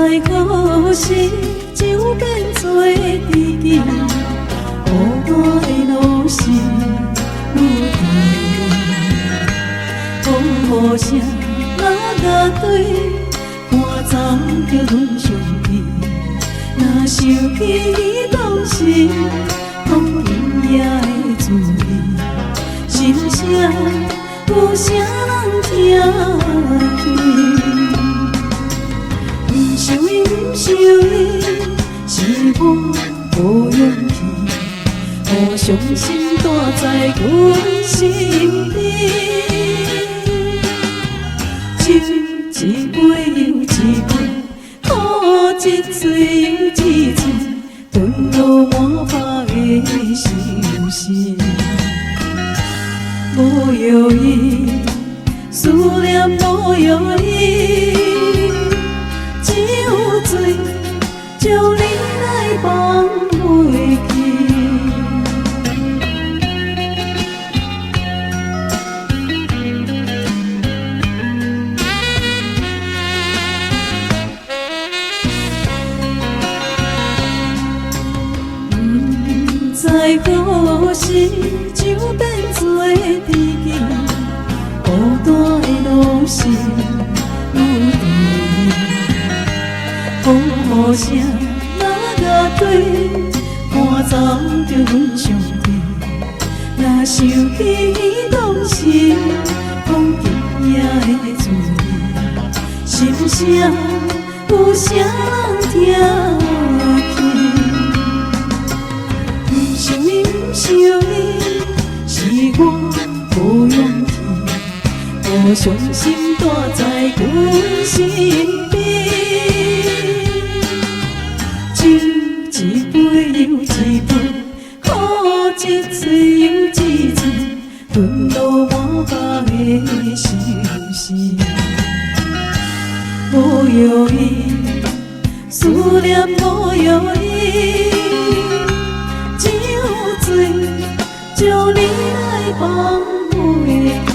知何时就变做知己，孤单的路是愈长。风雨声哪对，看站着阮相依。若想起当时，风雨也会注意，心声有啥人听见？不想伊，不想伊，是我无勇气，互伤心带在阮心底。酒一杯又一杯，苦一醉又一醉，吞落满腹的心事。无药医，思念无药医，只有醉，将你来放袂记。知何时就变做知己，孤单的路是愈长。风雨声哪对，看站着阮相依。若想起当时，风景也会注意，心声有啥人听见？想你，是我无勇气，互伤心带在阮心底。酒一杯又一杯，苦一醉又一醉，吞落满腹的心事。无药医，思念无药医。将你来放袂记。